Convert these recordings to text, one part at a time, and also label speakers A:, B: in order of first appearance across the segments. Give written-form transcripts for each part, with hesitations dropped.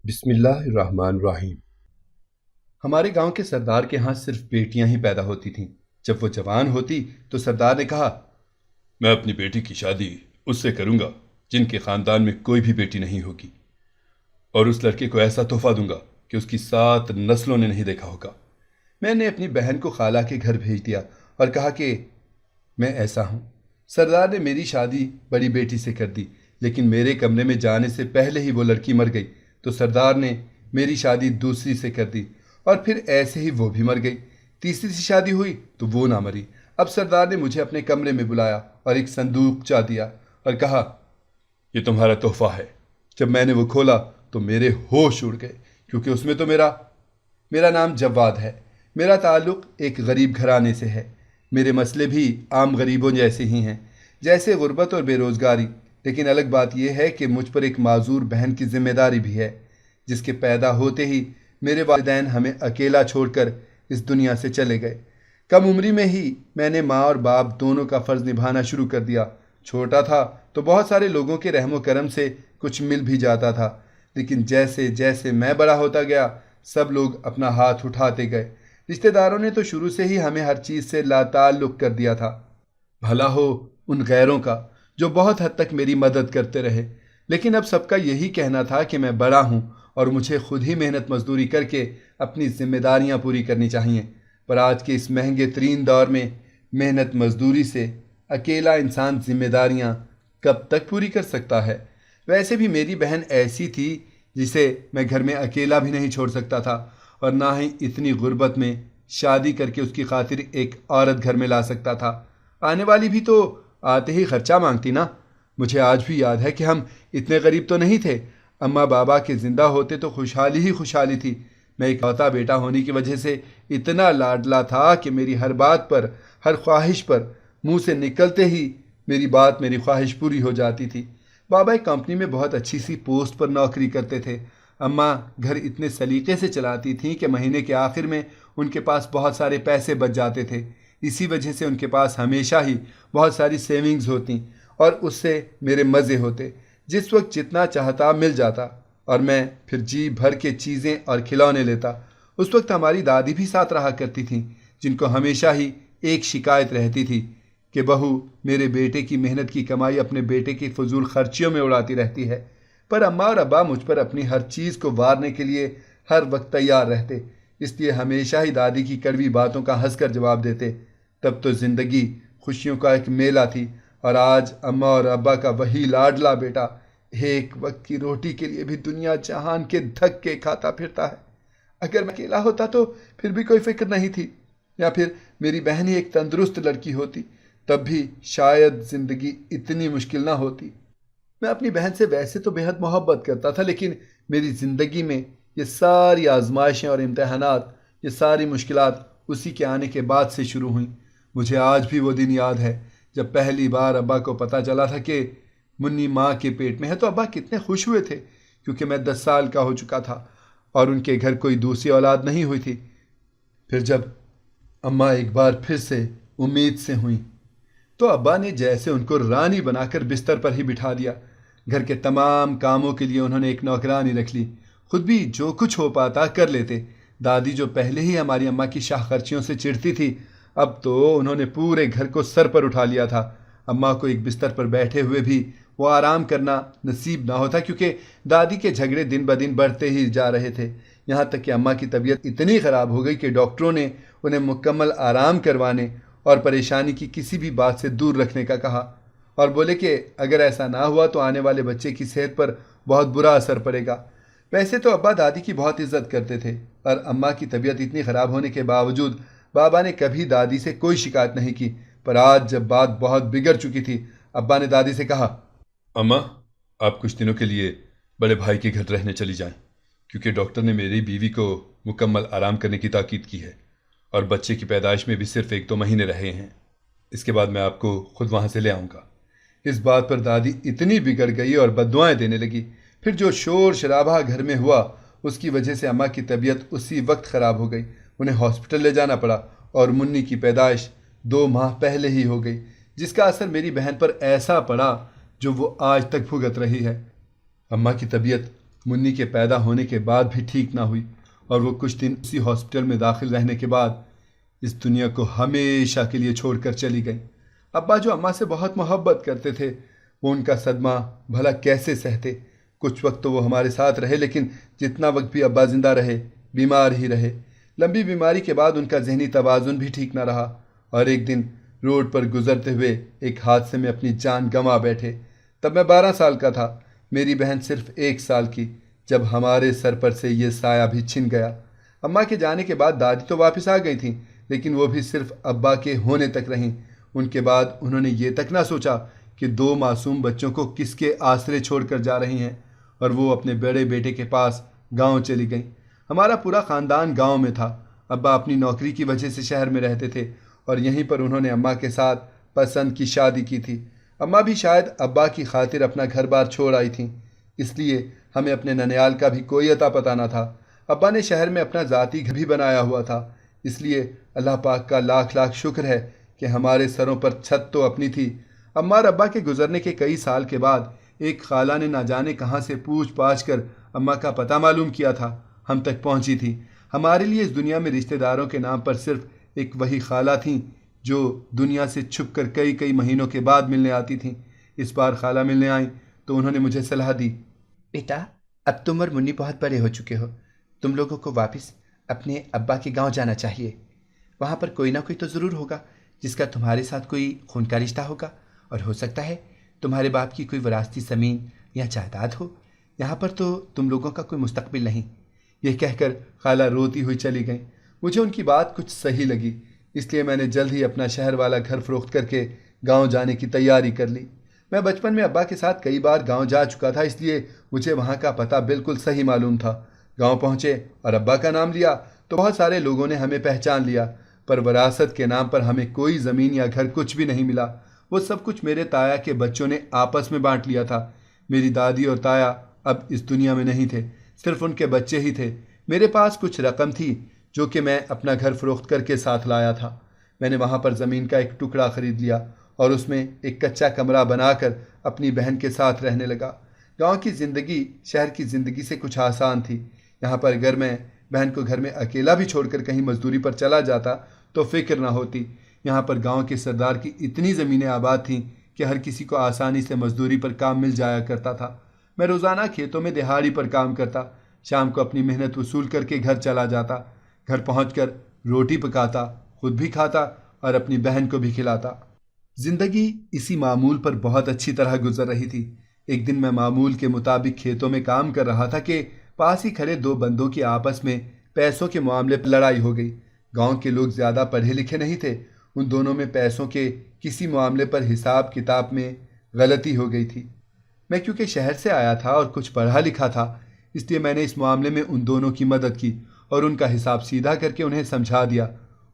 A: بسم اللہ الرحمن الرحیم۔ ہمارے گاؤں کے سردار کے ہاں صرف بیٹیاں ہی پیدا ہوتی تھیں۔ جب وہ جوان ہوتی تو سردار نے کہا، میں اپنی بیٹی کی شادی اس سے کروں گا جن کے خاندان میں کوئی بھی بیٹی نہیں ہوگی، اور اس لڑکے کو ایسا تحفہ دوں گا کہ اس کی 7 نسلوں نے نہیں دیکھا ہوگا۔ میں نے اپنی بہن کو خالہ کے گھر بھیج دیا اور کہا کہ میں ایسا ہوں۔ سردار نے میری شادی بڑی بیٹی سے کر دی، لیکن میرے کمرے میں جانے سے پہلے ہی وہ لڑکی مر گئی، تو سردار نے میری شادی دوسری سے کر دی، اور پھر ایسے ہی وہ بھی مر گئی۔ تیسری سے شادی ہوئی تو وہ نہ مری۔ اب سردار نے مجھے اپنے کمرے میں بلایا اور ایک صندوق چا دیا اور کہا، یہ تمہارا تحفہ ہے۔ جب میں نے وہ کھولا تو میرے ہوش اڑ گئے، کیونکہ اس میں تو میرا نام جواد ہے۔ میرا تعلق ایک غریب گھرانے سے ہے۔ میرے مسئلے بھی عام غریبوں جیسے ہی ہیں، جیسے غربت اور بے روزگاری، لیکن الگ بات یہ ہے کہ مجھ پر ایک معذور بہن کی ذمہ داری بھی ہے، جس کے پیدا ہوتے ہی میرے والدین ہمیں اکیلا چھوڑ کر اس دنیا سے چلے گئے۔ کم عمری میں ہی میں نے ماں اور باپ دونوں کا فرض نبھانا شروع کر دیا۔ چھوٹا تھا تو بہت سارے لوگوں کے رحم و کرم سے کچھ مل بھی جاتا تھا، لیکن جیسے جیسے میں بڑا ہوتا گیا سب لوگ اپنا ہاتھ اٹھاتے گئے۔ رشتہ داروں نے تو شروع سے ہی ہمیں ہر چیز سے لا تعلق کر دیا تھا۔ بھلا ہو ان غیروں کا جو بہت حد تک میری مدد کرتے رہے، لیکن اب سب کا یہی کہنا تھا کہ میں بڑا ہوں اور مجھے خود ہی محنت مزدوری کر کے اپنی ذمہ داریاں پوری کرنی چاہیے۔ پر آج کے اس مہنگے ترین دور میں محنت مزدوری سے اکیلا انسان ذمہ داریاں کب تک پوری کر سکتا ہے؟ ویسے بھی میری بہن ایسی تھی جسے میں گھر میں اکیلا بھی نہیں چھوڑ سکتا تھا، اور نہ ہی اتنی غربت میں شادی کر کے اس کی خاطر ایک عورت گھر میں لا سکتا تھا۔ آنے والی بھی تو آتے ہی خرچہ مانگتی نا۔ مجھے آج بھی یاد ہے کہ ہم اتنے غریب تو نہیں تھے۔ اماں بابا کے زندہ ہوتے تو خوشحالی ہی خوشحالی تھی۔ میں اکلوتا بیٹا ہونے کی وجہ سے اتنا لاڈلا تھا کہ میری ہر بات پر، ہر خواہش پر منہ سے نکلتے ہی میری خواہش پوری ہو جاتی تھی۔ بابا ایک کمپنی میں بہت اچھی سی پوسٹ پر نوکری کرتے تھے۔ اماں گھر اتنے سلیقے سے چلاتی تھیں کہ مہینے کے آخر میں ان کے پاس بہت سارے پیسے بچ جاتے تھے۔ اسی وجہ سے ان کے پاس ہمیشہ ہی بہت ساری سیونگز ہوتی، اور اس سے میرے مزے ہوتے۔ جس وقت جتنا چاہتا مل جاتا، اور میں پھر جی بھر کے چیزیں اور کھلونے لیتا۔ اس وقت ہماری دادی بھی ساتھ رہا کرتی تھیں، جن کو ہمیشہ ہی ایک شکایت رہتی تھی کہ بہو میرے بیٹے کی محنت کی کمائی اپنے بیٹے کی فضول خرچیوں میں اڑاتی رہتی ہے۔ پر اماں اور ابا مجھ پر اپنی ہر چیز کو وارنے کے لیے ہر وقت تیار رہتے، اس لیے ہمیشہ ہی دادی کی کڑوی باتوں کا ہنس کر جواب دیتے۔ تب تو زندگی خوشیوں کا ایک میلہ تھی، اور آج اماں اور ابا کا وہی لاڈلا بیٹا ایک وقت کی روٹی کے لیے بھی دنیا جہان کے دھکے کھاتا پھرتا ہے۔ اگر میں اکیلا ہوتا تو پھر بھی کوئی فکر نہیں تھی، یا پھر میری بہن ہی ایک تندرست لڑکی ہوتی، تب بھی شاید زندگی اتنی مشکل نہ ہوتی۔ میں اپنی بہن سے ویسے تو بے حد محبت کرتا تھا، لیکن میری زندگی میں یہ ساری آزمائشیں اور امتحانات، یہ ساری مشکلات اسی کے آنے کے بعد سے شروع ہوئیں۔ مجھے آج بھی وہ دن یاد ہے جب پہلی بار ابا کو پتہ چلا تھا کہ منی ماں کے پیٹ میں ہے، تو ابا کتنے خوش ہوئے تھے، کیونکہ میں 10 سال کا ہو چکا تھا اور ان کے گھر کوئی دوسری اولاد نہیں ہوئی تھی۔ پھر جب اماں ایک بار پھر سے امید سے ہوئیں تو ابا نے جیسے ان کو رانی بنا کر بستر پر ہی بٹھا دیا۔ گھر کے تمام کاموں کے لیے انہوں نے ایک نوکرانی رکھ لی، خود بھی جو کچھ ہو پاتا کر لیتے۔ دادی جو پہلے ہی ہماری اماں کی شاہ خرچیوں سے چڑھتی تھی، اب تو انہوں نے پورے گھر کو سر پر اٹھا لیا تھا۔ اماں کو ایک بستر پر بیٹھے ہوئے بھی وہ آرام کرنا نصیب نہ ہوتا، کیونکہ دادی کے جھگڑے دن بدن بڑھتے ہی جا رہے تھے، یہاں تک کہ اماں کی طبیعت اتنی خراب ہو گئی کہ ڈاکٹروں نے انہیں مکمل آرام کروانے اور پریشانی کی کسی بھی بات سے دور رکھنے کا کہا، اور بولے کہ اگر ایسا نہ ہوا تو آنے والے بچے کی صحت پر بہت برا اثر پڑے گا۔ ویسے تو ابا دادی کی بہت عزت کرتے تھے، اور اماں کی طبیعت اتنی خراب ہونے کے باوجود بابا نے کبھی دادی سے کوئی شکایت نہیں کی۔ پر آج جب بات بہت بگڑ چکی تھی، ابا نے دادی سے کہا، اماں آپ کچھ دنوں کے لیے بڑے بھائی کے گھر رہنے چلی جائیں، کیونکہ ڈاکٹر نے میری بیوی کو مکمل آرام کرنے کی تاکید کی ہے، اور بچے کی پیدائش میں بھی صرف 1-2 مہینے رہے ہیں۔ اس کے بعد میں آپ کو خود وہاں سے لے آؤں گا۔ اس بات پر دادی اتنی بگڑ گئی اور بددعائیں دینے لگی۔ پھر جو شور شرابہ گھر میں ہوا، اس کی وجہ سے اماں کی طبیعت اسی وقت خراب ہو گئی۔ انہیں ہاسپٹل لے جانا پڑا، اور منی کی پیدائش 2 ماہ پہلے ہی ہو گئی، جس کا اثر میری بہن پر ایسا پڑا جو وہ آج تک بھگت رہی ہے۔ اماں کی طبیعت منی کے پیدا ہونے کے بعد بھی ٹھیک نہ ہوئی اور وہ کچھ دن اسی ہاسپٹل میں داخل رہنے کے بعد اس دنیا کو ہمیشہ کے لیے چھوڑ کر چلی گئی۔ ابا جو اماں سے بہت محبت کرتے تھے، وہ ان کا صدمہ بھلا کیسے سہتے؟ کچھ وقت تو وہ ہمارے ساتھ رہے، لیکن جتنا وقت بھی ابا زندہ رہے بیمار ہی رہے۔ لمبی بیماری کے بعد ان کا ذہنی توازن بھی ٹھیک نہ رہا اور ایک دن روڈ پر گزرتے ہوئے ایک حادثے میں اپنی جان گنوا بیٹھے۔ تب میں 12 سال کا تھا، میری بہن صرف 1 سال کی، جب ہمارے سر پر سے یہ سایہ بھی چھن گیا۔ اماں کے جانے کے بعد دادی تو واپس آ گئی تھیں، لیکن وہ بھی صرف ابا کے ہونے تک رہیں۔ ان کے بعد انہوں نے یہ تک نہ سوچا کہ 2 معصوم بچوں کو کس کے آسرے چھوڑ کر جا رہی ہیں، اور وہ اپنے بڑے بیٹے کے پاس گاؤں چلی گئیں۔ ہمارا پورا خاندان گاؤں میں تھا۔ ابا اپنی نوکری کی وجہ سے شہر میں رہتے تھے اور یہیں پر انہوں نے اماں کے ساتھ پسند کی شادی کی تھی۔ اماں بھی شاید ابا کی خاطر اپنا گھر بار چھوڑ آئی تھیں، اس لیے ہمیں اپنے ننیال کا بھی کوئی اتا پتہ نہ تھا۔ ابا نے شہر میں اپنا ذاتی گھر بھی بنایا ہوا تھا، اس لیے اللہ پاک کا لاکھ لاکھ شکر ہے کہ ہمارے سروں پر چھت تو اپنی تھی۔ اماں اور ابا کے گزرنے کے کئی سال کے بعد ایک خالہ نے نہ جانے کہاں سے پوچھ پاچھ کر اماں کا پتہ معلوم کیا تھا، ہم تک پہنچی تھی۔ ہمارے لیے اس دنیا میں رشتہ داروں کے نام پر صرف ایک وہی خالہ تھیں جو دنیا سے چھپ کر کئی مہینوں کے بعد ملنے آتی تھیں۔ اس بار خالہ ملنے آئیں تو انہوں نے مجھے صلاح دی،
B: بیٹا اب تم اور منی بہت بڑے ہو چکے ہو، تم لوگوں کو واپس اپنے ابا کے گاؤں جانا چاہیے۔ وہاں پر کوئی نہ کوئی تو ضرور ہوگا جس کا تمہارے ساتھ کوئی خون کا رشتہ ہوگا، اور ہو سکتا ہے تمہارے باپ کی کوئی وراثتی زمین یا جائیداد ہو۔ یہاں پر تو تم لوگوں کا کوئی مستقبل نہیں۔
A: یہ کہہ کر خالہ روتی ہوئی چلی گئیں۔ مجھے ان کی بات کچھ صحیح لگی، اس لیے میں نے جلد ہی اپنا شہر والا گھر فروخت کر کے گاؤں جانے کی تیاری کر لی۔ میں بچپن میں ابا کے ساتھ کئی بار گاؤں جا چکا تھا، اس لیے مجھے وہاں کا پتہ بالکل صحیح معلوم تھا۔ گاؤں پہنچے اور ابا کا نام لیا تو بہت سارے لوگوں نے ہمیں پہچان لیا، پر وراثت کے نام پر ہمیں کوئی زمین یا گھر کچھ بھی نہیں ملا۔ وہ سب کچھ میرے تایا کے بچوں نے آپس میں بانٹ لیا تھا۔ میری دادی اور تایا اب اس دنیا میں نہیں تھے، صرف ان کے بچے ہی تھے۔ میرے پاس کچھ رقم تھی جو کہ میں اپنا گھر فروخت کر کے ساتھ لایا تھا۔ میں نے وہاں پر زمین کا ایک ٹکڑا خرید لیا اور اس میں ایک کچا کمرہ بنا کر اپنی بہن کے ساتھ رہنے لگا۔ گاؤں کی زندگی شہر کی زندگی سے کچھ آسان تھی۔ یہاں پر اگر میں بہن کو گھر میں اکیلا بھی چھوڑ کر کہیں مزدوری پر چلا جاتا تو فکر نہ ہوتی۔ یہاں پر گاؤں کے سردار کی اتنی زمینیں آباد تھیں کہ ہر کسی کو آسانی سے مزدوری پر کام مل جایا کرتا تھا۔ میں روزانہ کھیتوں میں دہاڑی پر کام کرتا، شام کو اپنی محنت وصول کر کے گھر چلا جاتا۔ گھر پہنچ کر روٹی پکاتا، خود بھی کھاتا اور اپنی بہن کو بھی کھلاتا۔ زندگی اسی معمول پر بہت اچھی طرح گزر رہی تھی۔ ایک دن میں معمول کے مطابق کھیتوں میں کام کر رہا تھا کہ پاس ہی کھڑے 2 بندوں کی آپس میں پیسوں کے معاملے پر لڑائی ہو گئی۔ گاؤں کے لوگ زیادہ پڑھے لکھے نہیں تھے، ان دونوں میں پیسوں کے کسی معاملے پر حساب کتاب میں غلطی ہو گئی تھی۔ میں کیونکہ شہر سے آیا تھا اور کچھ پڑھا لکھا تھا، اس لیے میں نے اس معاملے میں ان دونوں کی مدد کی اور ان کا حساب سیدھا کر کے انہیں سمجھا دیا۔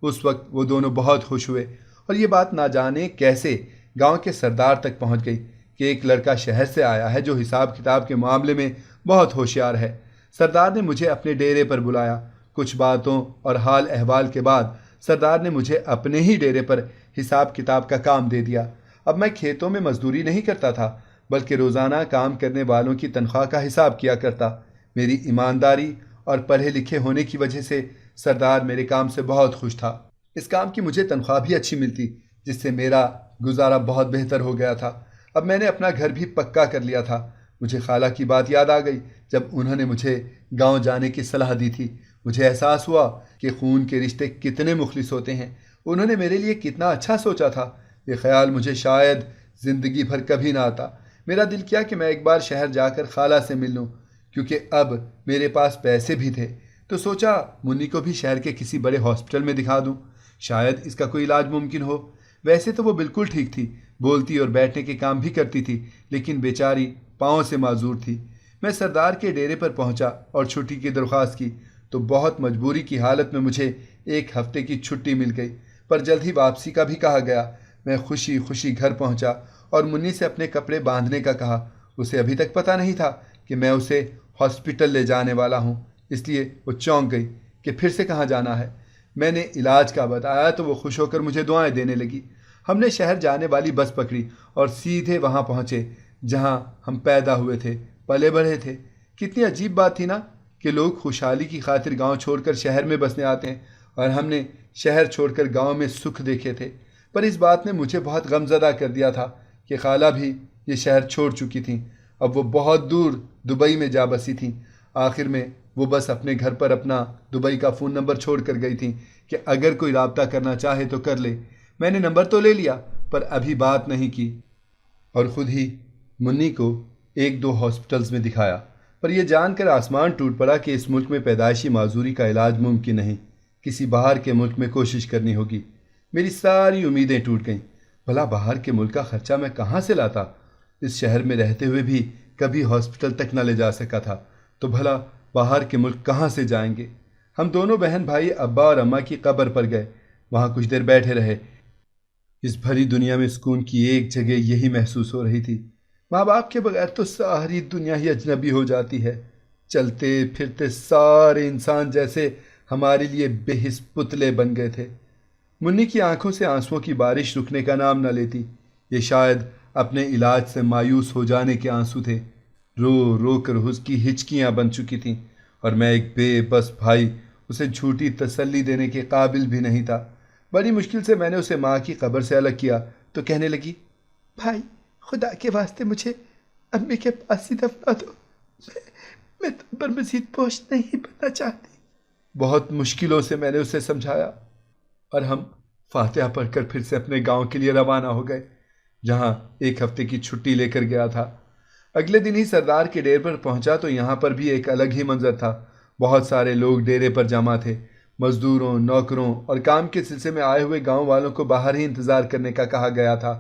A: اس وقت وہ دونوں بہت خوش ہوئے اور یہ بات نہ جانے کیسے گاؤں کے سردار تک پہنچ گئی کہ ایک لڑکا شہر سے آیا ہے جو حساب کتاب کے معاملے میں بہت ہوشیار ہے۔ سردار نے مجھے اپنے ڈیرے پر بلایا۔ کچھ باتوں اور حال احوال کے بعد سردار نے مجھے اپنے ہی ڈیرے پر حساب کتاب کا کام دے دیا۔ اب میں کھیتوں میں مزدوری نہیں کرتا تھا، بلکہ روزانہ کام کرنے والوں کی تنخواہ کا حساب کیا کرتا۔ میری ایمانداری اور پڑھے لکھے ہونے کی وجہ سے سردار میرے کام سے بہت خوش تھا۔ اس کام کی مجھے تنخواہ بھی اچھی ملتی، جس سے میرا گزارا بہت بہتر ہو گیا تھا۔ اب میں نے اپنا گھر بھی پکا کر لیا تھا۔ مجھے خالہ کی بات یاد آ گئی جب انہوں نے مجھے گاؤں جانے کی صلاح دی تھی۔ مجھے احساس ہوا کہ خون کے رشتے کتنے مخلص ہوتے ہیں، انہوں نے میرے لیے کتنا اچھا سوچا تھا۔ یہ خیال مجھے شاید زندگی بھر کبھی نہ آتا۔ میرا دل کیا کہ میں ایک بار شہر جا کر خالہ سے مل لوں، کیونکہ اب میرے پاس پیسے بھی تھے۔ تو سوچا منی کو بھی شہر کے کسی بڑے ہاسپٹل میں دکھا دوں، شاید اس کا کوئی علاج ممکن ہو۔ ویسے تو وہ بالکل ٹھیک تھی، بولتی اور بیٹھنے کے کام بھی کرتی تھی، لیکن بیچاری پاؤں سے معذور تھی۔ میں سردار کے ڈیرے پر پہنچا اور چھٹی کی درخواست کی تو بہت مجبوری کی حالت میں مجھے 1 ہفتے کی چھٹی مل گئی، پر جلد ہی واپسی کا بھی کہا گیا۔ میں خوشی خوشی گھر پہنچا اور منی سے اپنے کپڑے باندھنے کا کہا۔ اسے ابھی تک پتہ نہیں تھا کہ میں اسے ہاسپٹل لے جانے والا ہوں، اس لیے وہ چونک گئی کہ پھر سے کہاں جانا ہے۔ میں نے علاج کا بتایا تو وہ خوش ہو کر مجھے دعائیں دینے لگی۔ ہم نے شہر جانے والی بس پکڑی اور سیدھے وہاں پہنچے جہاں ہم پیدا ہوئے تھے، پلے بڑھے تھے۔ کتنی عجیب بات تھی نا کہ لوگ خوشحالی کی خاطر گاؤں چھوڑ کر شہر میں بسنے آتے ہیں، اور ہم نے شہر چھوڑ کر گاؤں میں سکھ دیکھے تھے۔ پر اس بات نے مجھے بہت غمزدہ کر دیا تھا کہ خالہ بھی یہ شہر چھوڑ چکی تھیں، اب وہ بہت دور دبئی میں جا بسی تھیں۔ آخر میں وہ بس اپنے گھر پر اپنا دبئی کا فون نمبر چھوڑ کر گئی تھیں کہ اگر کوئی رابطہ کرنا چاہے تو کر لے۔ میں نے نمبر تو لے لیا پر ابھی بات نہیں کی، اور خود ہی منی کو ایک دو ہاسپٹلز میں دکھایا، پر یہ جان کر آسمان ٹوٹ پڑا کہ اس ملک میں پیدائشی معذوری کا علاج ممکن نہیں، کسی باہر کے ملک میں کوشش کرنی ہوگی۔ میری ساری امیدیں ٹوٹ گئیں۔ بھلا باہر کے ملک کا خرچہ میں کہاں سے لاتا؟ اس شہر میں رہتے ہوئے بھی کبھی ہاسپٹل تک نہ لے جا سکا تھا، تو بھلا باہر کے ملک کہاں سے جائیں گے؟ ہم دونوں بہن بھائی ابا اور اماں کی قبر پر گئے، وہاں کچھ دیر بیٹھے رہے۔ اس بھری دنیا میں سکون کی ایک جگہ یہی محسوس ہو رہی تھی۔ ماں باپ کے بغیر تو ساری دنیا ہی اجنبی ہو جاتی ہے۔ چلتے پھرتے سارے انسان جیسے ہمارے لیے بے حس پتلے بن گئے تھے۔ منی کی آنکھوں سے آنسوؤں کی بارش رکنے کا نام نہ لیتی۔ یہ شاید اپنے علاج سے مایوس ہو جانے کے آنسو تھے۔ رو رو کر اس کی ہچکیاں بن چکی تھیں، اور میں ایک بے بس بھائی اسے جھوٹی تسلی دینے کے قابل بھی نہیں تھا۔ بڑی مشکل سے میں نے اسے ماں کی قبر سے الگ کیا تو کہنے لگی، بھائی خدا کے واسطے مجھے امی کے پاس ہی دفنا دو، میں تم پر مزید بوجھ نہیں بننا چاہتی۔ بہت مشکلوں سے میں نے اسے سمجھایا، اور ہم فاتحہ پڑھ کر پھر سے اپنے گاؤں کے لیے روانہ ہو گئے، جہاں ایک ہفتے کی چھٹی لے کر گیا تھا۔ اگلے دن ہی سردار کے ڈیرے پر پہنچا تو یہاں پر بھی ایک الگ ہی منظر تھا۔ بہت سارے لوگ ڈیرے پر جمع تھے۔ مزدوروں، نوکروں اور کام کے سلسلے میں آئے ہوئے گاؤں والوں کو باہر ہی انتظار کرنے کا کہا گیا تھا۔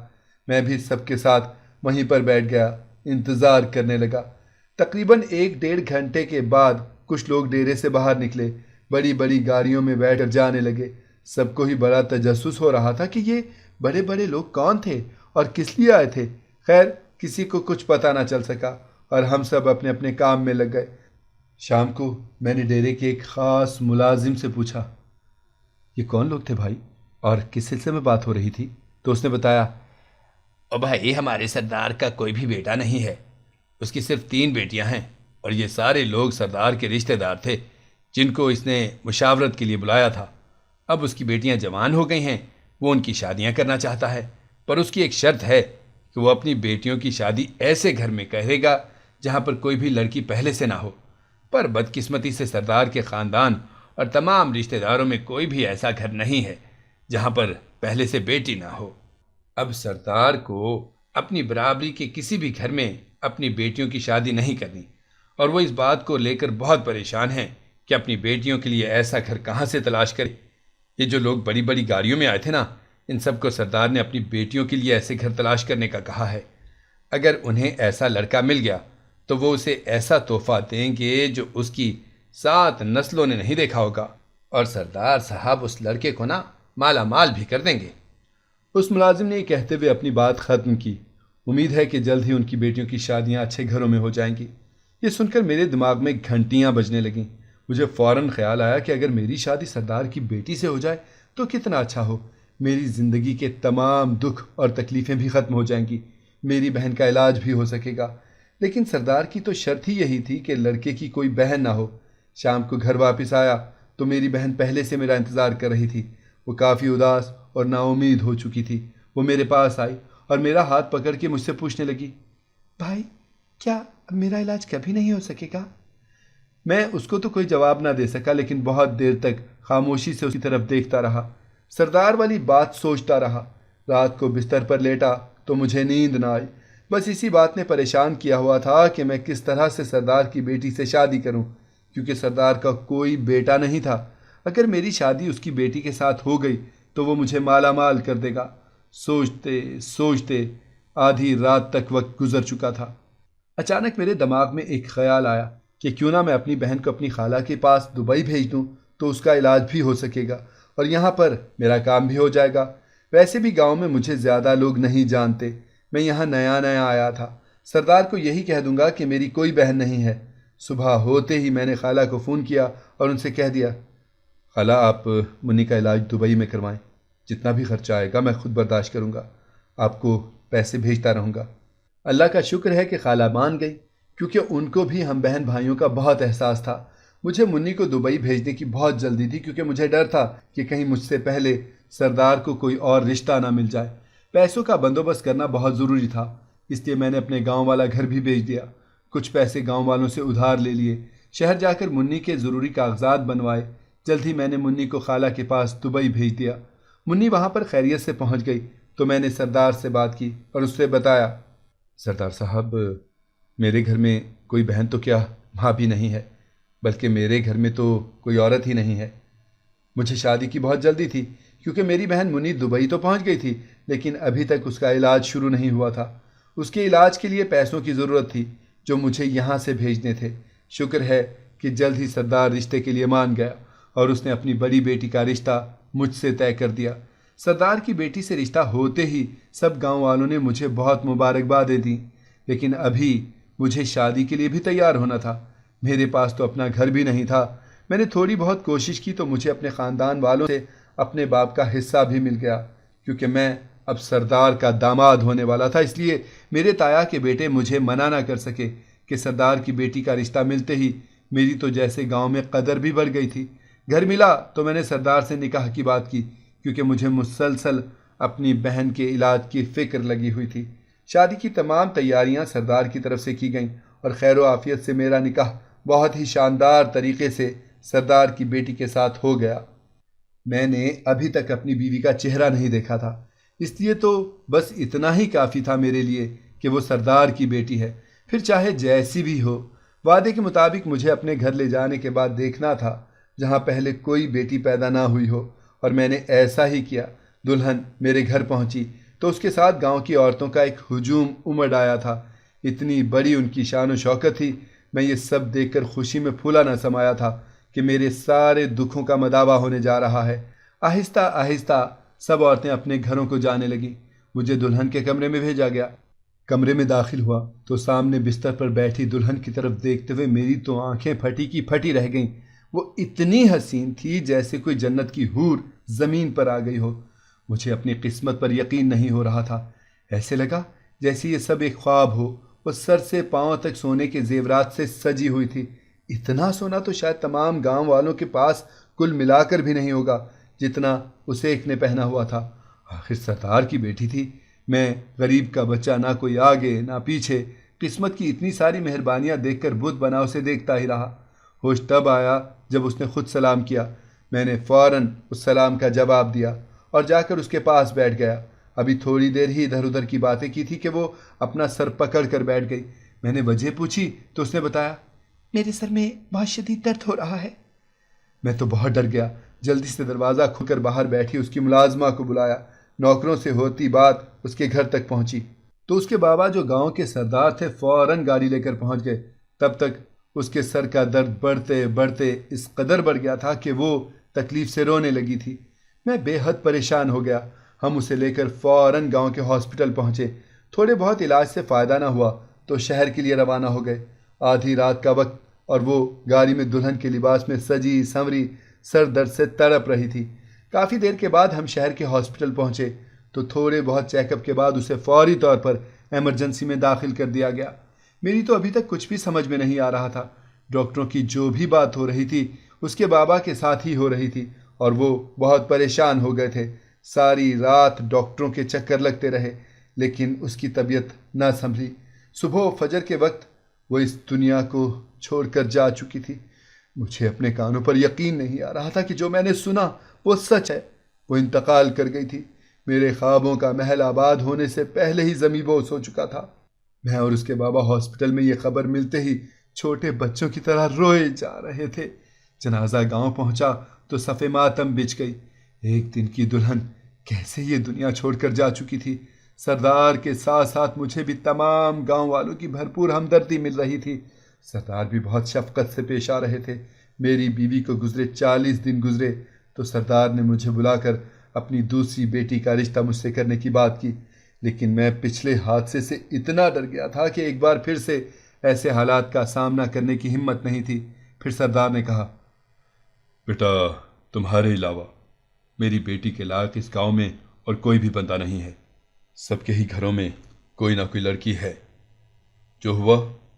A: میں بھی سب کے ساتھ وہیں پر بیٹھ گیا، انتظار کرنے لگا۔ تقریباً 1-1.5 گھنٹے کے بعد کچھ لوگ ڈیرے سے باہر نکلے، بڑی بڑی گاڑیوں میں بیٹھ کر جانے لگے۔ سب کو ہی بڑا تجسس ہو رہا تھا کہ یہ بڑے بڑے لوگ کون تھے اور کس لیے آئے تھے۔ خیر کسی کو کچھ پتہ نہ چل سکا، اور ہم سب اپنے اپنے کام میں لگ گئے۔ شام کو میں نے ڈیرے کے ایک خاص ملازم سے پوچھا، یہ کون لوگ تھے بھائی اور کس سلسلے میں بات ہو رہی تھی؟ تو اس نے بتایا،
B: او بھائی ہمارے سردار کا کوئی بھی بیٹا نہیں ہے، اس کی صرف 3 بیٹیاں ہیں، اور یہ سارے لوگ سردار کے رشتہ دار تھے جن کو اس نے مشاورت کے لیے بلایا تھا۔ اب اس کی بیٹیاں جوان ہو گئی ہیں، وہ ان کی شادیاں کرنا چاہتا ہے، پر اس کی ایک شرط ہے کہ وہ اپنی بیٹیوں کی شادی ایسے گھر میں کرے گا جہاں پر کوئی بھی لڑکی پہلے سے نہ ہو۔ پر بدقسمتی سے سردار کے خاندان اور تمام رشتہ داروں میں کوئی بھی ایسا گھر نہیں ہے جہاں پر پہلے سے بیٹی نہ ہو۔ اب سردار کو اپنی برابری کے کسی بھی گھر میں اپنی بیٹیوں کی شادی نہیں کرنی، اور وہ اس بات کو لے کر بہت پریشان ہیں کہ اپنی بیٹیوں کے لیے ایسا گھر کہاں سے تلاش کرے۔ یہ جو لوگ بڑی بڑی گاڑیوں میں آئے تھے نا، ان سب کو سردار نے اپنی بیٹیوں کے لیے ایسے گھر تلاش کرنے کا کہا ہے۔ اگر انہیں ایسا لڑکا مل گیا تو وہ اسے ایسا تحفہ دیں گے جو اس کی 7 نسلوں نے نہیں دیکھا ہوگا، اور سردار صاحب اس لڑکے کو نا مالا مال بھی کر دیں گے۔ اس ملازم نے یہ کہتے ہوئے اپنی بات ختم کی۔ امید ہے کہ جلد ہی ان کی بیٹیوں کی شادیاں اچھے گھروں میں ہو جائیں گی۔ یہ سن کر میرے دماغ میں گھنٹیاں بجنے لگیں۔ مجھے فوراً خیال آیا کہ اگر میری شادی سردار کی بیٹی سے ہو جائے تو کتنا اچھا ہو۔ میری زندگی کے تمام دکھ اور تکلیفیں بھی ختم ہو جائیں گی، میری بہن کا علاج بھی ہو سکے گا۔ لیکن سردار کی تو شرط ہی یہی تھی کہ لڑکے کی کوئی بہن نہ ہو۔ شام کو گھر واپس آیا تو میری بہن پہلے سے میرا انتظار کر رہی تھی۔ وہ کافی اداس اور نا امید ہو چکی تھی۔ وہ میرے پاس آئی اور میرا ہاتھ پکڑ کے مجھ سے پوچھنے لگی، بھائی کیا اب میرا علاج کبھی نہیں ہو سکے گا؟ میں اس کو تو کوئی جواب نہ دے سکا، لیکن بہت دیر تک خاموشی سے اس کی طرف دیکھتا رہا، سردار والی بات سوچتا رہا۔ رات کو بستر پر لیٹا تو مجھے نیند نہ آئی۔ بس اسی بات نے پریشان کیا ہوا تھا کہ میں کس طرح سے سردار کی بیٹی سے شادی کروں، کیونکہ سردار کا کوئی بیٹا نہیں تھا۔ اگر میری شادی اس کی بیٹی کے ساتھ ہو گئی تو وہ مجھے مالا مال کر دے گا۔ سوچتے سوچتے آدھی رات تک وقت گزر چکا تھا۔ اچانک میرے دماغ میں ایک خیال آیا کہ کیوں نہ میں اپنی بہن کو اپنی خالہ کے پاس دبئی بھیج دوں تو اس کا علاج بھی ہو سکے گا، اور یہاں پر میرا کام بھی ہو جائے گا۔ ویسے بھی گاؤں میں مجھے زیادہ لوگ نہیں جانتے، میں یہاں نیا نیا آیا تھا۔ سردار کو یہی کہہ دوں گا کہ میری کوئی بہن نہیں ہے۔ صبح ہوتے ہی میں نے خالہ کو فون کیا اور ان سے کہہ دیا، خالہ آپ منی کا علاج دبئی میں کروائیں، جتنا بھی خرچہ آئے گا میں خود برداشت کروں گا، آپ کو پیسے بھیجتا رہوں گا۔ اللہ کا شکر ہے کہ خالہ مان گئی۔
A: کیونکہ ان کو بھی ہم بہن بھائیوں کا بہت احساس تھا۔ مجھے منی کو دبئی بھیجنے کی بہت جلدی تھی، کیونکہ مجھے ڈر تھا کہ کہیں مجھ سے پہلے سردار کو کوئی اور رشتہ نہ مل جائے۔ پیسوں کا بندوبست کرنا بہت ضروری تھا، اس لیے میں نے اپنے گاؤں والا گھر بھی بیچ دیا، کچھ پیسے گاؤں والوں سے ادھار لے لیے، شہر جا کر منی کے ضروری کاغذات بنوائے۔ جلد ہی میں نے منی کو خالہ کے پاس دبئی بھیج دیا۔ منی وہاں پر خیریت سے پہنچ گئی تو میں نے سردار سے بات کی اور اس سے بتایا، سردار صاحب، میرے گھر میں کوئی بہن تو کیا ماں بھی نہیں ہے، بلکہ میرے گھر میں تو کوئی عورت ہی نہیں ہے۔ مجھے شادی کی بہت جلدی تھی، کیونکہ میری بہن منی دبئی تو پہنچ گئی تھی، لیکن ابھی تک اس کا علاج شروع نہیں ہوا تھا۔ اس کے علاج کے لیے پیسوں کی ضرورت تھی جو مجھے یہاں سے بھیجنے تھے۔ شکر ہے کہ جلد ہی سردار رشتے کے لیے مان گیا اور اس نے اپنی بڑی بیٹی کا رشتہ مجھ سے طے کر دیا۔ سردار کی بیٹی سے رشتہ ہوتے ہی سب گاؤں والوں نے مجھے بہت مبارکبادیں دیں، لیکن ابھی مجھے شادی کے لیے بھی تیار ہونا تھا۔ میرے پاس تو اپنا گھر بھی نہیں تھا۔ میں نے تھوڑی بہت کوشش کی تو مجھے اپنے خاندان والوں سے اپنے باپ کا حصہ بھی مل گیا، کیونکہ میں اب سردار کا داماد ہونے والا تھا۔ اس لیے میرے تایا کے بیٹے مجھے منع نہ کر سکے کہ سردار کی بیٹی کا رشتہ ملتے ہی میری تو جیسے گاؤں میں قدر بھی بڑھ گئی تھی۔ گھر ملا تو میں نے سردار سے نکاح کی بات کی، کیونکہ مجھے مسلسل اپنی بہن کے علاج کی فکر لگی ہوئی تھی۔ شادی کی تمام تیاریاں سردار کی طرف سے کی گئیں اور خیر و عافیت سے میرا نکاح بہت ہی شاندار طریقے سے سردار کی بیٹی کے ساتھ ہو گیا۔ میں نے ابھی تک اپنی بیوی کا چہرہ نہیں دیکھا تھا، اس لیے تو بس اتنا ہی کافی تھا میرے لیے کہ وہ سردار کی بیٹی ہے، پھر چاہے جیسی بھی ہو۔ وعدے کے مطابق مجھے اپنے گھر لے جانے کے بعد دیکھنا تھا جہاں پہلے کوئی بیٹی پیدا نہ ہوئی ہو، اور میں نے ایسا ہی کیا۔ دلہن میرے گھر پہنچی تو اس کے ساتھ گاؤں کی عورتوں کا ایک ہجوم امڑ آیا تھا۔ اتنی بڑی ان کی شان و شوکت تھی، میں یہ سب دیکھ کر خوشی میں پھولا نہ سمایا تھا کہ میرے سارے دکھوں کا مداوع ہونے جا رہا ہے۔ آہستہ آہستہ سب عورتیں اپنے گھروں کو جانے لگیں۔ مجھے دلہن کے کمرے میں بھیجا گیا۔ کمرے میں داخل ہوا تو سامنے بستر پر بیٹھی دلہن کی طرف دیکھتے ہوئے میری تو آنکھیں پھٹی کی پھٹی رہ گئیں۔ وہ اتنی حسین تھی جیسے کوئی جنت کی حور زمین پر آ گئی ہو۔ مجھے اپنی قسمت پر یقین نہیں ہو رہا تھا، ایسے لگا جیسے یہ سب ایک خواب ہو۔ وہ سر سے پاؤں تک سونے کے زیورات سے سجی ہوئی تھی۔ اتنا سونا تو شاید تمام گاؤں والوں کے پاس کل ملا کر بھی نہیں ہوگا جتنا اسے ایک نے پہنا ہوا تھا۔ آخر سردار کی بیٹی تھی، میں غریب کا بچہ، نہ کوئی آگے نہ پیچھے۔ قسمت کی اتنی ساری مہربانیاں دیکھ کر بت بنا اسے دیکھتا ہی رہا۔ ہوش تب آیا جب اس نے خود سلام کیا۔ میں نے فوراً اس سلام کا جواب دیا اور جا کر اس کے پاس بیٹھ گیا۔ ابھی تھوڑی دیر ہی ادھر ادھر کی باتیں کی تھی کہ وہ اپنا سر پکڑ کر بیٹھ گئی۔ میں نے وجہ پوچھی تو اس نے بتایا،
B: میرے سر میں بہت شدید درد ہو رہا ہے۔
A: میں تو بہت ڈر گیا۔ جلدی سے دروازہ کھول کر باہر بیٹھی اس کی ملازمہ کو بلایا۔ نوکروں سے ہوتی بات اس کے گھر تک پہنچی تو اس کے بابا جو گاؤں کے سردار تھے فوراً گاڑی لے کر پہنچ گئے۔ تب تک اس کے سر کا درد بڑھتے بڑھتے اس قدر بڑھ گیا تھا کہ وہ تکلیف سے رونے لگی تھی۔ میں بے حد پریشان ہو گیا۔ ہم اسے لے کر فوراً گاؤں کے ہاسپٹل پہنچے۔ تھوڑے بہت علاج سے فائدہ نہ ہوا تو شہر کے لیے روانہ ہو گئے۔ آدھی رات کا وقت اور وہ گاڑی میں دلہن کے لباس میں سجی سنوری سر درد سے تڑپ رہی تھی۔ کافی دیر کے بعد ہم شہر کے ہاسپٹل پہنچے تو تھوڑے بہت چیک اپ کے بعد اسے فوری طور پر ایمرجنسی میں داخل کر دیا گیا۔ میری تو ابھی تک کچھ بھی سمجھ میں نہیں آ رہا تھا۔ ڈاکٹروں کی جو بھی بات ہو رہی تھی اس کے بابا کے ساتھ ہی ہو رہی تھی اور وہ بہت پریشان ہو گئے تھے۔ ساری رات ڈاکٹروں کے چکر لگتے رہے لیکن اس کی طبیعت نہ سنبھلی۔ صبح و فجر کے وقت وہ اس دنیا کو چھوڑ کر جا چکی تھی۔ مجھے اپنے کانوں پر یقین نہیں آ رہا تھا کہ جو میں نے سنا وہ سچ ہے۔ وہ انتقال کر گئی تھی۔ میرے خوابوں کا محل آباد ہونے سے پہلے ہی زمیں بوس ہو چکا تھا۔ میں اور اس کے بابا ہاسپٹل میں یہ خبر ملتے ہی چھوٹے بچوں کی طرح روئے جا رہے تھے۔ جنازہ گاؤں پہنچا تو صف ماتم بچھ گئی۔ ایک دن کی دلہن کیسے یہ دنیا چھوڑ کر جا چکی تھی۔ سردار کے ساتھ ساتھ مجھے بھی تمام گاؤں والوں کی بھرپور ہمدردی مل رہی تھی۔ سردار بھی بہت شفقت سے پیش آ رہے تھے۔ میری بیوی کو گزرے 40 دن گزرے تو سردار نے مجھے بلا کر اپنی دوسری بیٹی کا رشتہ مجھ سے کرنے کی بات کی، لیکن میں پچھلے حادثے سے اتنا ڈر گیا تھا کہ ایک بار پھر سے ایسے حالات کا سامنا کرنے کی ہمت نہیں تھی۔ پھر سردار نے کہا، بیٹا تمہارے علاوہ میری بیٹی کے لائق اس گاؤں میں اور کوئی بھی بندہ نہیں ہے۔ سب کے ہی گھروں میں کوئی نہ کوئی لڑکی ہے۔ جو ہوا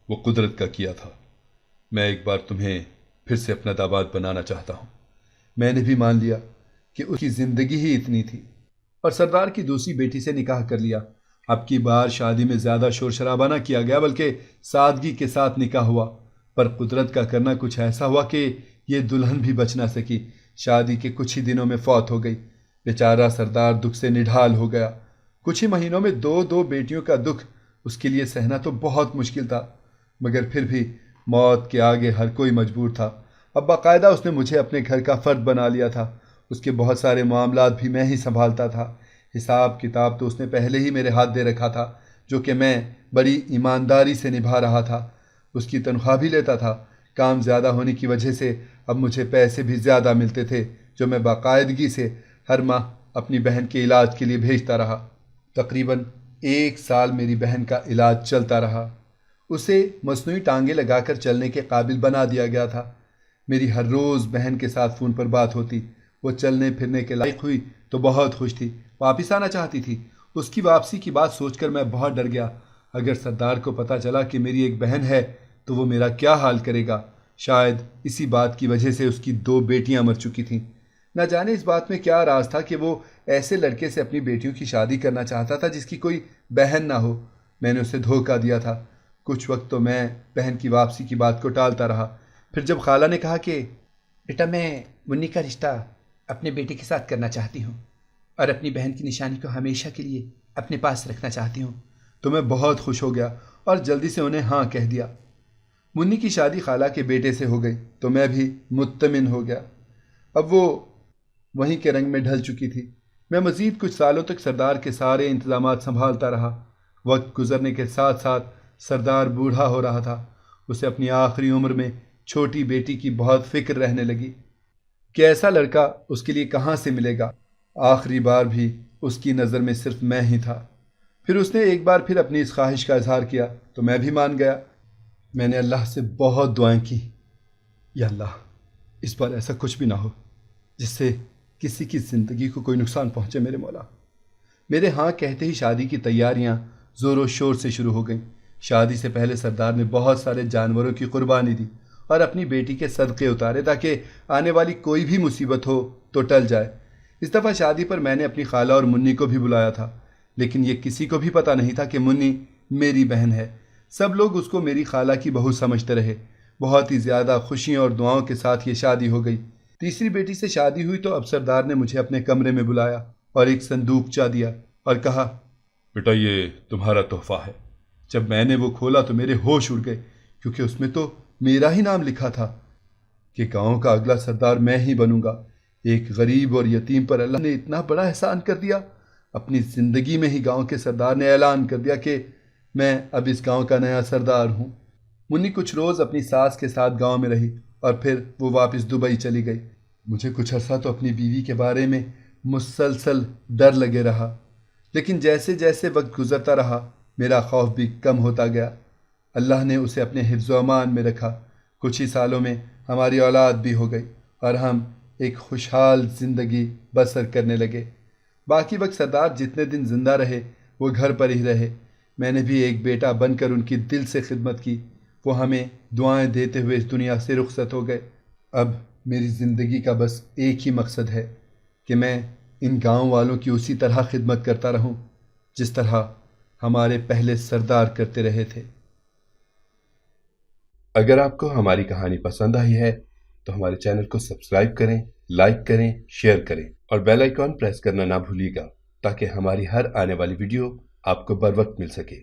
A: وہ قدرت کا کیا تھا۔ میں ایک بار تمہیں پھر سے اپنا داماد بنانا چاہتا ہوں۔ میں نے بھی مان لیا کہ اس کی زندگی ہی اتنی تھی اور سردار کی دوسری بیٹی سے نکاح کر لیا۔ اب کی بار شادی میں زیادہ شور شرابہ نہ کیا گیا بلکہ سادگی کے ساتھ نکاح ہوا، پر قدرت کا کرنا کچھ ایسا ہوا کہ یہ دلہن بھی بچ نہ سکی۔ شادی کے کچھ ہی دنوں میں فوت ہو گئی۔ بیچارہ سردار دکھ سے نڈھال ہو گیا۔ کچھ ہی مہینوں میں دو بیٹیوں کا دکھ اس کے لیے سہنا تو بہت مشکل تھا، مگر پھر بھی موت کے آگے ہر کوئی مجبور تھا۔ اب باقاعدہ اس نے مجھے اپنے گھر کا فرد بنا لیا تھا۔ اس کے بہت سارے معاملات بھی میں ہی سنبھالتا تھا۔ حساب کتاب تو اس نے پہلے ہی میرے ہاتھ دے رکھا تھا، جو کہ میں بڑی ایمانداری سے نبھا رہا تھا۔ اس کی تنخواہ بھی لیتا تھا۔ کام زیادہ ہونے کی وجہ سے اب مجھے پیسے بھی زیادہ ملتے تھے، جو میں باقاعدگی سے ہر ماہ اپنی بہن کے علاج کے لیے بھیجتا رہا۔ تقریباً 1 سال میری بہن کا علاج چلتا رہا۔ اسے مصنوعی ٹانگیں لگا کر چلنے کے قابل بنا دیا گیا تھا۔ میری ہر روز بہن کے ساتھ فون پر بات ہوتی۔ وہ چلنے پھرنے کے لائق ہوئی تو بہت خوش تھی، واپس آنا چاہتی تھی۔ اس کی واپسی کی بات سوچ کر میں بہت ڈر گیا۔ اگر سردار کو پتہ چلا کہ میری ایک بہن ہے تو وہ میرا کیا حال کرے گا۔ شاید اسی بات کی وجہ سے اس کی 2 بیٹیاں مر چکی تھیں۔ نہ جانے اس بات میں کیا راز تھا کہ وہ ایسے لڑکے سے اپنی بیٹیوں کی شادی کرنا چاہتا تھا جس کی کوئی بہن نہ ہو۔ میں نے اسے دھوکہ دیا تھا۔ کچھ وقت تو میں بہن کی واپسی کی بات کو ٹالتا رہا۔ پھر جب خالہ نے کہا کہ بیٹا میں منی کا رشتہ اپنے بیٹے کے ساتھ کرنا چاہتی ہوں اور اپنی بہن کی نشانی کو ہمیشہ کے لیے اپنے پاس رکھنا چاہتی ہوں، تو میں بہت خوش ہو گیا اور جلدی سے انہیں ہاں کہہ دیا۔ منی کی شادی خالہ کے بیٹے سے ہو گئی تو میں بھی مطمئن ہو گیا۔ اب وہ وہیں کے رنگ میں ڈھل چکی تھی۔ میں مزید کچھ سالوں تک سردار کے سارے انتظامات سنبھالتا رہا۔ وقت گزرنے کے ساتھ ساتھ سردار بوڑھا ہو رہا تھا۔ اسے اپنی آخری عمر میں چھوٹی بیٹی کی بہت فکر رہنے لگی کہ ایسا لڑکا اس کے لیے کہاں سے ملے گا۔ آخری بار بھی اس کی نظر میں صرف میں ہی تھا۔ پھر اس نے ایک بار پھر اپنی اس خواہش کا اظہار کیا تو میں بھی مان گیا۔ میں نے اللہ سے بہت دعائیں کی، یا اللہ اس بار ایسا کچھ بھی نہ ہو جس سے کسی کی زندگی کو کوئی نقصان پہنچے میرے مولا۔ میرے ہاں کہتے ہی شادی کی تیاریاں زور و شور سے شروع ہو گئیں۔ شادی سے پہلے سردار نے بہت سارے جانوروں کی قربانی دی اور اپنی بیٹی کے صدقے اتارے تاکہ آنے والی کوئی بھی مصیبت ہو تو ٹل جائے۔ اس دفعہ شادی پر میں نے اپنی خالہ اور منی کو بھی بلایا تھا، لیکن یہ کسی کو بھی پتہ نہیں تھا کہ منی میری بہن ہے۔ سب لوگ اس کو میری خالہ کی بہو سمجھتے رہے۔ بہت ہی زیادہ خوشیوں اور دعاؤں کے ساتھ یہ شادی ہو گئی۔ تیسری بیٹی سے شادی ہوئی تو اب سردار نے مجھے اپنے کمرے میں بلایا اور ایک صندوقچہ دیا اور کہا، بیٹا یہ تمہارا تحفہ ہے۔ جب میں نے وہ کھولا تو میرے ہوش اڑ گئے، کیونکہ اس میں تو میرا ہی نام لکھا تھا کہ گاؤں کا اگلا سردار میں ہی بنوں گا۔ ایک غریب اور یتیم پر اللہ نے اتنا بڑا احسان کر دیا۔ اپنی زندگی میں ہی گاؤں کے سردار نے اعلان کر دیا کہ میں اب اس گاؤں کا نیا سردار ہوں۔ منی کچھ روز اپنی ساس کے ساتھ گاؤں میں رہی اور پھر وہ واپس دبئی چلی گئی۔ مجھے کچھ عرصہ تو اپنی بیوی کے بارے میں مسلسل ڈر لگے رہا، لیکن جیسے جیسے وقت گزرتا رہا میرا خوف بھی کم ہوتا گیا۔ اللہ نے اسے اپنے حفظ و امان میں رکھا۔ کچھ ہی سالوں میں ہماری اولاد بھی ہو گئی اور ہم ایک خوشحال زندگی بسر کرنے لگے۔ باقی وقت سردار جتنے دن زندہ رہے وہ گھر پر ہی رہے۔ میں نے بھی ایک بیٹا بن کر ان کی دل سے خدمت کی۔ وہ ہمیں دعائیں دیتے ہوئے اس دنیا سے رخصت ہو گئے۔ اب میری زندگی کا بس ایک ہی مقصد ہے کہ میں ان گاؤں والوں کی اسی طرح خدمت کرتا رہوں جس طرح ہمارے پہلے سردار کرتے رہے تھے۔
C: اگر آپ کو ہماری کہانی پسند آئی ہے تو ہمارے چینل کو سبسکرائب کریں، لائک کریں، شیئر کریں اور بیل آئیکن پریس کرنا نہ بھولیے گا تاکہ ہماری ہر آنے والی ویڈیو آپ کو بر وقت مل سکے۔